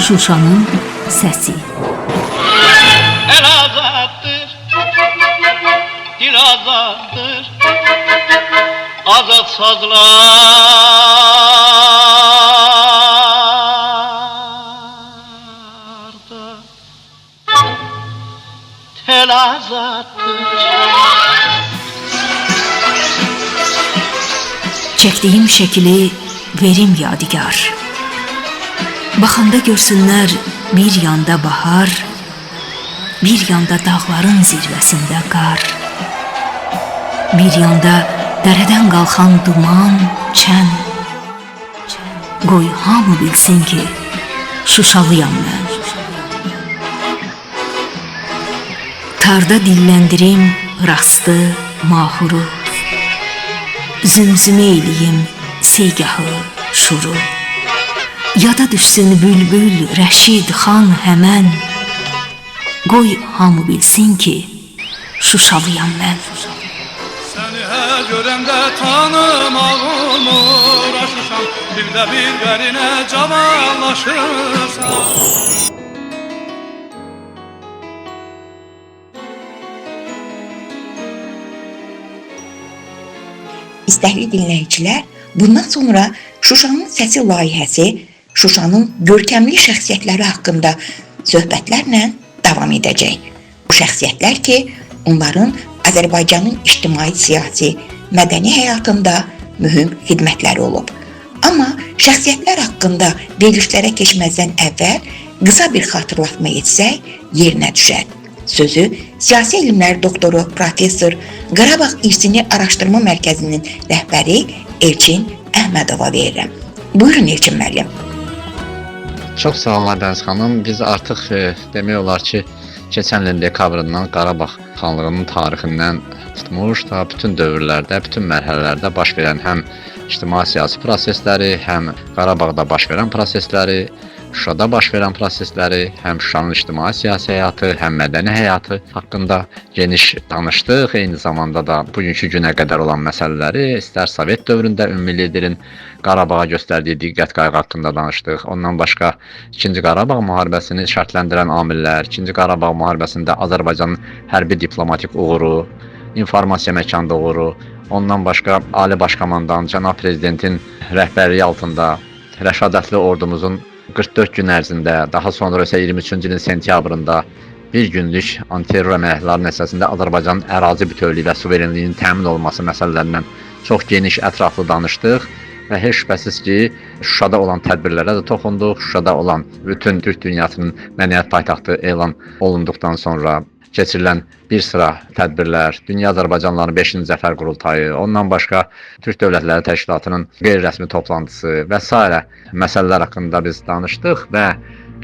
Şuşanın səsi. El azattır, dil azattır, azad sazlarda tel azattır. Çəkdiyim şəkili verim yadigar. Baxanda görsünlər bir yanda bahar, bir yanda dağların zirvəsində qar, bir yanda dərədən qalxan duman, çən. Qoy hamı bilsin ki, Şuşalıyam mən. Tarda dilləndirim rastı, mahuru, zümzümə eləyim seygahı, şuru. Yada düşsün bülbül, Rəşid, xan həmən. Qoy hamı bilsin ki, Şuşalıyam mən. Səni hər görəndə tanımaq olmur, aşırsan, bir də bir qərinə cavanlaşırsan. İstəkli dinləyicilər, bundan sonra Şuşanın Səsi layihəsi Şuşanın görkəmli şəxsiyyətləri haqqında söhbətlərlə davam edəcək. Bu şəxsiyyətlər ki, onların Azərbaycanın ictimai, siyasi, mədəni həyatında mühüm xidmətləri olub. Amma şəxsiyyətlər haqqında verilişlərə keçməzdən əvvəl qısa bir xatırlatma etsək yerinə düşər. Sözü Siyasi Elmlər Doktoru Professor Qarabağ İrsini Araşdırma Mərkəzinin rəhbəri Elçin Əhmədova verirəm. Buyurun Elçin müəllim. Çox sağ olun Dəniz xanım. Biz artıq demək olar ki, keçən ilin dekabrından Qarabağ xanlığının tarixindən tutmuş, da bütün dövrlərdə, bütün mərhələlərdə baş verən həm ictimai-siyasi prosesləri, həm Qarabağda baş verən prosesləri, Şuşada baş verən prosesləri, həm Şuşanın ictimai-siyasi həyatı, həm mədəni həyatı haqqında geniş danışdıq. Eyni zamanda da bugünkü günə qədər olan məsələləri, istər Sovet dövründə ümumi liderin Qarabağa göstərdiyi diqqət qayğı haqqında danışdıq. Ondan başqa 2-ci Qarabağ müharibəsini şərtləndirən amillər, 2-ci Qarabağ müharibəsində Azərbaycanın hərbi diplomatik uğuru, informasiya məkanında uğuru, ondan başqa Ali Baş Komandan, Cənab Prezidentin rəhbərliyi altında rəşadətli ordumuzun 44 gün ərzində, daha sonra isə 23-cü ilin sentyabrında bir günlük antiterror əməliyyatları nəticəsində Azərbaycanın ərazi bütövlüyü və suverenliyinin təmin olunması məsələlərindən çox geniş, ətraflı danışdıq və heç şübhəsiz ki, Şuşada olan tədbirlərə də toxunduq. Şuşada olan bütün Türk dünyasının mədəniyyət paytaxtı elan olunduqdan sonra keçirilən bir sıra tədbirlər, Dünya Azərbaycanlıların 5-ci Zəfər Qurultayı, ondan başqa Türk Dövlətləri Təşkilatının qeyri-rəsmi toplantısı və s. məsələlər haqqında biz danışdıq və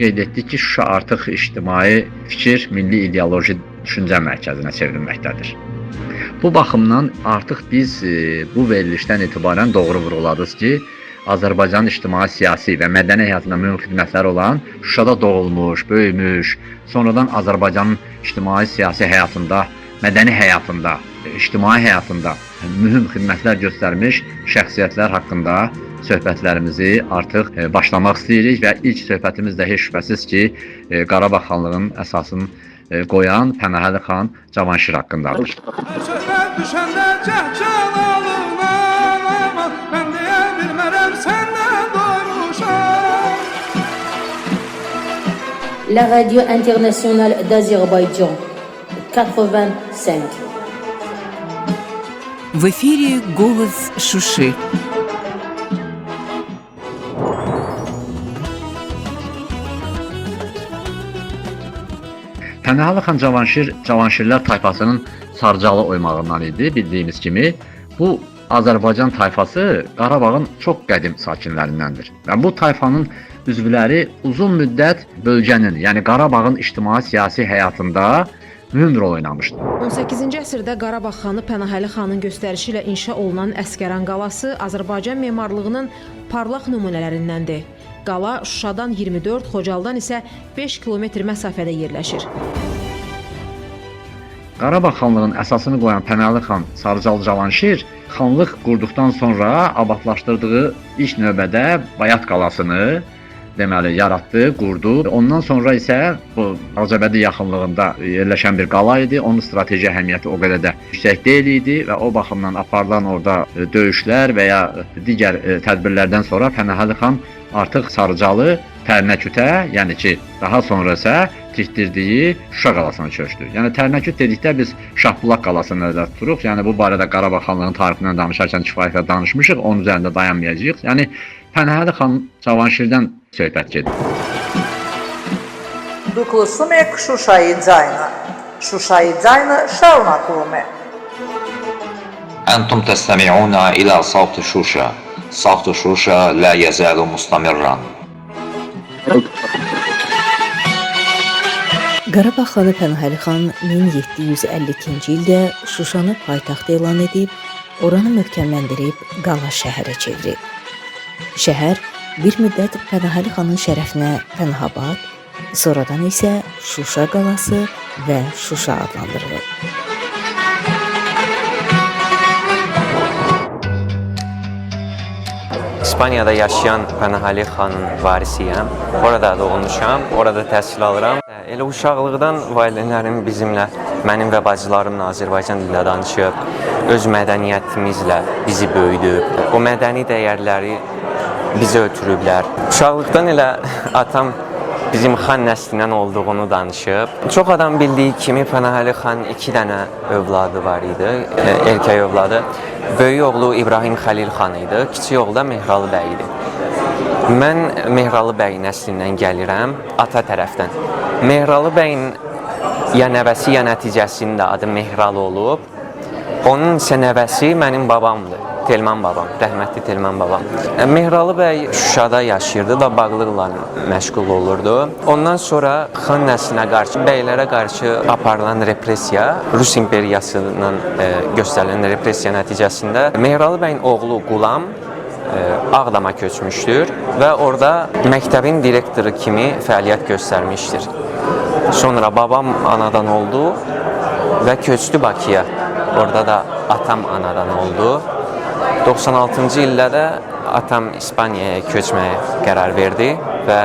qeyd etdik ki, Şuşa artıq ictimai fikir, milli ideoloji düşüncə mərkəzinə çevrilməkdədir. Bu baxımdan artıq biz bu verilişdən etibarən doğru vurğuladıq ki, Azərbaycanın ictimai, siyasi və mədəni həyatında mühüm xidmətləri olan, Şuşada doğulmuş, böyümüş, sonradan Azərbaycanın ictimai, siyasi həyatında, mədəni həyatında, ictimai həyatında mühüm xidmətlər göstərmiş şəxsiyyətlər haqqında söhbətlərimizi artıq başlamaq istəyirik və ilk söhbətimiz də heç şübhəsiz ki, Qarabağ xanlığının əsasını qoyan Pənahəli xan Cavanşir haqqındadır. Söhbət düşəndə cəhcan alınma, mən deyə bilmərəm səndən doymuşam. La radio internationale d'Azerbaïdjan 85. В эфире «Голос Шуши». Pənahəli xan Cavanşir, Cavanşirlər tayfasının Sarcalı oymağından idi, bildiyimiz kimi. Bu Azərbaycan tayfası Qarabağın çox qədim sakinlərindəndir. Və bu tayfanın üzvləri uzun müddət bölgənin, yəni Qarabağın ictimai-siyasi həyatında mühüm rol oynamışdır. 18-ci əsrdə Qarabağ xanı Pənahəli xanın göstərişi ilə inşa olunan Əsgəran qalası Azərbaycan memarlığının parlaq nümunələrindəndir. Qala Şuşadan 24, Xocaldan isə 5 kilometr məsafədə yerləşir. Qarabağ xanlığının əsasını qoyan Pənahəli xan Sarcalı Cavanşir xanlıq qurduqdan sonra abadlaşdırdığı ilk növbədə Bayat qalasını deməli yaratdı, qurdu. Ondan sonra isə bu Ağcabədi yaxınlığında yerləşən bir qala idi. Onun strateji əhəmiyyəti o qədər də yüksək deyil idi və o baxımdan aparılan orada döyüşlər və ya digər tədbirlərdən sonra Pənahəli xan artıq Sarıcalı Tərnəkütə, yəni ki, daha sonra isə tikdirdiyi Şuşa qalasına köçdü. Yəni Tərnəküt dedikdə biz Şahbulaq qalasını nəzərdə tuturuq. Yəni bu barədə Qarabağ xanlığının tarixindən danışarkən kifayətlə danışmışıq. Onun üzərində dayanmayacağıq. Yəni Pənahəli xan Cavanşirdən söhbət gedir. Duklusume k Şuşayı-Cayna. Şuşayı-Cayna Şalmaklume. أنتم تستمعون إلى صوت شوشة. صوت شوشة لا يزال مستمرا. Qarabağ xanı Pənahəli xan 1752-ci ildə Şuşanı paytaxt elan edib, oranı möhkəmləndirib qala şəhərə çevirib. Şəhər bir müddət Pənahəli xanın şərəfinə Pənahabad, sonradan isə Şuşa qalası və Şuşa adlandırılıb. İspaniyada yaşayan Pənahəli xanın varisiyəm. Orada doğulmuşam, orada təhsil alıram. Elə uşaqlıqdan valideynlərim bizimlə, mənim və bacılarımla Azərbaycan dilində danışıb, öz mədəniyyətimizlə bizi böyüdüb. O mədəni dəyərləri bizə ötürüblər. Uşaqlıqdan elə atam bizim xan nəslindən olduğunu danışıb. Çox adam bildiyi kimi Pənahəli xan 2 dənə övladı var idi, erkək övladı. Böyük oğlu İbrahim Xəlil xan idi, kiçik oğlu da Mehralı bəy idi. Mən Mehralı bəy nəslindən gəlirəm, ata tərəfdən. Mehralı bəyin ya nəvəsi, ya nəticəsində adı Mehralı olub. Onun isə nəvəsi mənim babamdır. Telman babam, rəhmətli Telman babam. Mehralı bəy Şuşada yaşayırdı da bağlıqla məşğul olurdu. Ondan sonra xan nəslinə qarşı, bəylərə qarşı aparılan repressiya, Rus imperiyasından göstərilən repressiya nəticəsində Mehralı bəyin oğlu Qulam Ağdama köçmüşdür və orada məktəbin direktoru kimi fəaliyyət göstərmişdir. Sonra babam anadan oldu və köçdü Bakıya. Orada da atam anadan oldu. 96-cı ildə də atam İspaniyaya köçməyə qərar verdi və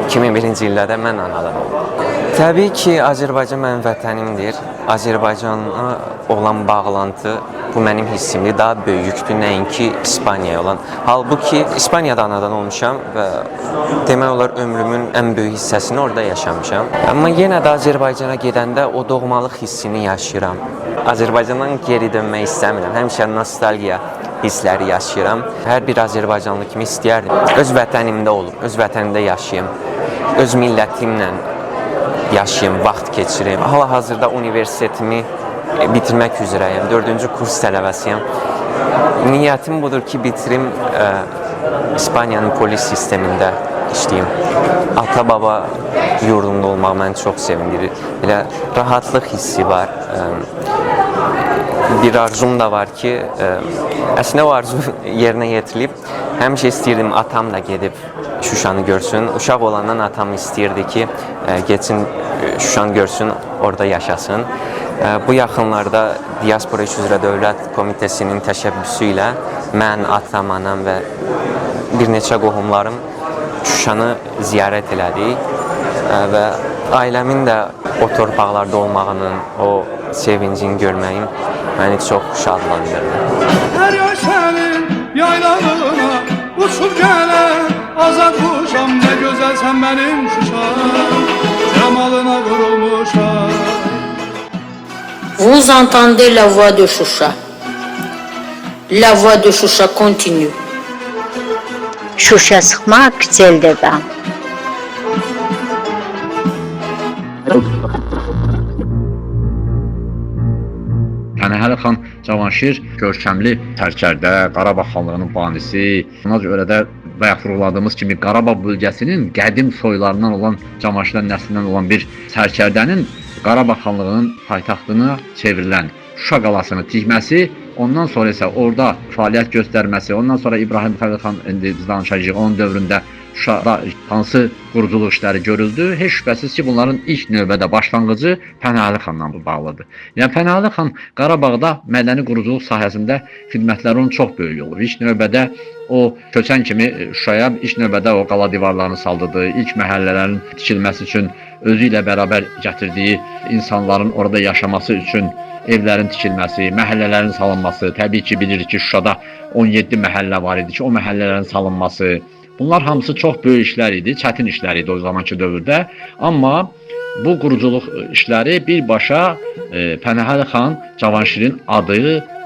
2001-ci ildə də mən anadan oldum. Təbii ki, Azərbaycan mənim vətənimdir. Azərbaycana olan bağlantı bu mənim hissimdir, daha böyükdür, nəinki İspaniyaya olan. Halbuki İspaniyada anadan olmuşam və demək olar ömrümün ən böyük hissəsini orada yaşamışam. Amma yenə də Azərbaycana gedəndə o doğmalıq hissini yaşayıram. Azərbaycandan geri dönmək istəmirəm. Həmişə nostalgiya hissləri yaşayıram. Hər bir Azərbaycanlı kimi istəyərdim. Öz vətənimdə olum, öz vətənimdə yaşayım, öz millətimlə yaşayım, vaxt keçirim. Hal-hazırda universitetimi bitirmək üzrəyəm, 4-cü kurs tələbəsiyəm. Niyyətim budur ki, bitirim, İspaniyanın polis sistemində işləyim. Ata-baba yurdumda olmaq məni çox sevindirir. Elə rahatlıq hissi var. Bir arzum da var ki, əslində o arzu yerinə yetirilib. Həmişə istəyirdim atam da gedib Şuşanı görsün. Uşaq olandan atam istəyirdi ki, geçsin Şuşanı görsün, orada yaşasın. Bu yaxınlarda Diaspora İş üzrə Dövlət Komitəsinin təşəbbüsü ilə mən, atam, anam və bir neçə qohumlarım Şuşanı ziyarət elədik və ailəmin də o torpaqlarda olmağının, o sevincini görməyim məni çox şadlandırdı. Hər yay sənin yaylalığına uçub gələn azad quşam, nə gözəlsən mənim Şuşam, cəmalına vurulmuşam. Vous entendez la voix de Choucha. La voix de Choucha continue. Şuşa sıxmaq güzeldir də. Pənahəli xan Cavanşir görkəmli sərkərdə, Qarabağ xanlığının banisi. Ona görə də bayaq vurğuladığımız kimi Qarabağ bölgəsinin qədim soylarından olan Cavanşirlər nəslindən olan bir sərkərdənin Qarabağ xanlığının paytaxtına çevrilən Şuşa qalasını tikməsi, ondan sonra isə orada fəaliyyət göstərməsi, ondan sonra İbrahim Xəlil xan indi biz danışacağıq, onun dövründə Şuşada hansı quruculuq işləri görüldü? Heç şübhəsiz ki, bunların ilk növbədə başlanğıcı Pənahəli xanla bağlıdır. Yəni Pənahəli xan Qarabağda mədəni quruculuq sahəsində xidmətləri onun çox böyük olur. İlk növbədə o köçən kimi Şuşaya ilk növbədə o qala divarlarını saldırdı. İlk məhəllələrin tikilməsi üçün özü ilə bərabər gətirdiyi insanların orada yaşaması üçün evlərin tikilməsi, məhəllələrin salınması, təbii ki, bilirik ki, Şuşada 17 məhəllə var idi ki, o məhəllələrin salınması, bunlar hamısı çox böyük işlər idi, çətin işlər idi o zamanki dövrdə. Amma bu quruculuq işləri birbaşa Pənahəli xan Cavanşirin adı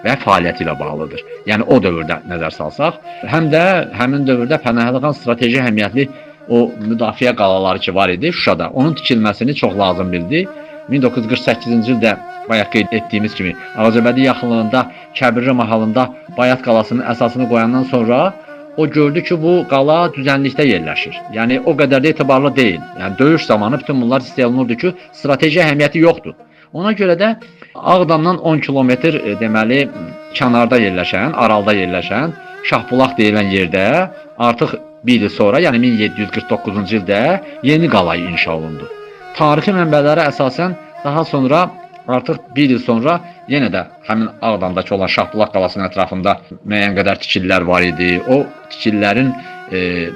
və fəaliyyəti ilə bağlıdır. Yəni o dövrdə nəzər salsaq, həm də həmin dövrdə Pənahəli xan strateji əhəmiyyətli o müdafiə qalaları ki var idi Şuşada, onun tikilməsini çox lazım bildi. 1948-ci ildə bayaq qeyd etdiyimiz kimi Ağcabədi yaxınlığında Kəbirli mahalında Bayat qalasının əsasını qoyandan sonra o gördü ki, bu qala düzənlikdə yerləşir. Yəni o qədər də etibarlı deyil. Yəni döyüş zamanı bütün bunlar hiss olunurdu ki, strateji əhəmiyyəti yoxdur. Ona görə də Ağdamdan 10 kilometr deməli kənarda yerləşən, aralda yerləşən Şahbulaq deyilən yerdə artıq bir il sonra, yəni 1749-cu ildə yeni qala inşa olundu. Tarixi mənbələrə əsasən daha sonra artıq bir il sonra yenə də həmin Ağdamdakı olan Şahbulaq qalasının ətrafında müəyyən qədər tikililər var idi. O tikililərin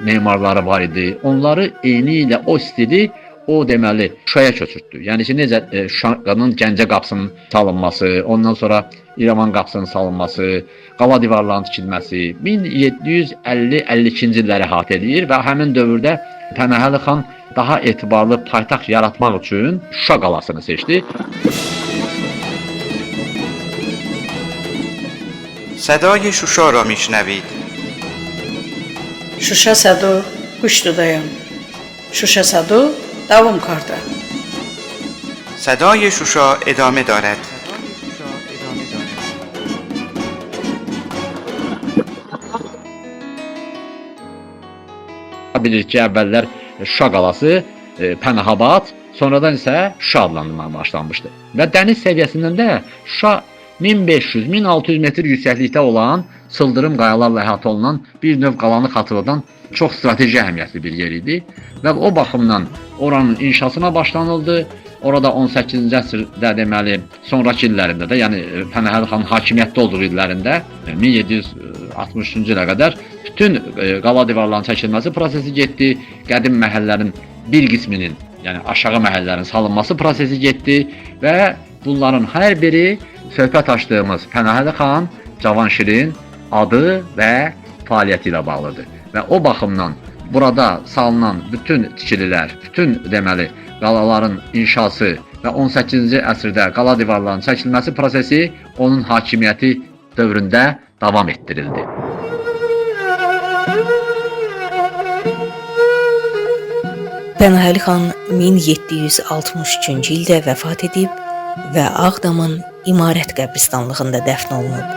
memarları var idi. Onları eyni ilə o stili o deməli Şuşaya köçürtdü. Yəni ki, necə Şuşanın Gəncə qapısının salınması, ondan sonra İrəvan qapısının salınması, qala divarlarının tikilməsi 1750-52-ci illəri əhatə edir və həmin dövrdə Pənahəli xan daha etibarlı paytaxt yaratmaq üçün Şuşa qalasını seçdi. صدای شوشا را میشنوید. شوشا صدو گوش دادیم. شوشا صدو دوام کرده. صدای شوشا ادامه دارد. Bilirik ki, əvvəllər Şuşa qalası Pənahabad, sonradan isə Şuşa adlandırmaya başlanmışdı. Və dəniz səviyyəsindən də Şuşa 1500-1600 metr yüksəklikdə olan sıldırım qayalarla əhatə olunan bir növ qalanı xatırladan çox strateji əhəmiyyətli bir yer idi. Və o baxımdan oranın inşasına başlanıldı. Orada 18-ci əsrdə deməli sonrakı illərində də, yəni Pənahəli xanın hakimiyyətdə olduğu illərində 1763-cü ilə qədər bütün qala divarlarının çəkilməsi prosesi getdi. Qədim məhəllələrin bir qisminin, yəni aşağı məhəllələrin salınması prosesi getdi və bunların hər biri söhbət açdığımız Pənahəli xan Cavanşirin adı və fəaliyyəti ilə bağlıdır. Və o baxımdan burada salınan bütün tikililər, bütün deməli qalaların inşası və 18-ci əsrdə qala divarlarının çəkilməsi prosesi onun hakimiyyəti dövründə davam etdirildi. Pənahəli xan 1763-cü ildə vəfat edib və Ağdamın İmarət qəbristanlığında dəfn olunub.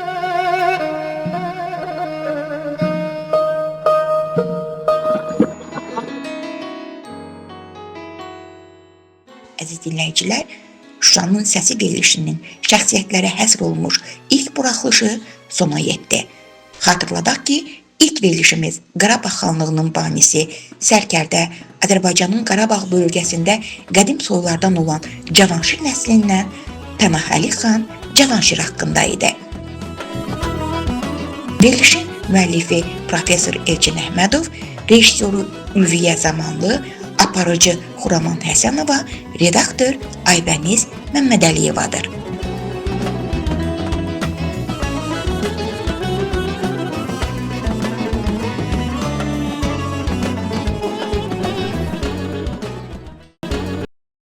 Əziz dinləyicilər, Şuşanın səsi verilişinin şəxsiyyətlərə həsr olunmuş ilk buraxılışı sona yetdi. Xatırladaq ki, ilk verilişimiz Qarabağ xanlığının banisi, sərkərdə Azərbaycanın Qarabağ bölgəsində qədim soylardan olan Cavanşir nəslindən Pənahəli xan Cavanşir haqqında idi. Verilişin müəllifi Professor Elçin Əhmədov, rejissoru Ülviyə Zamanlı, aparıcı Xuraman Həsənova, redaktor Aybəniz Məmmədəliyevadır.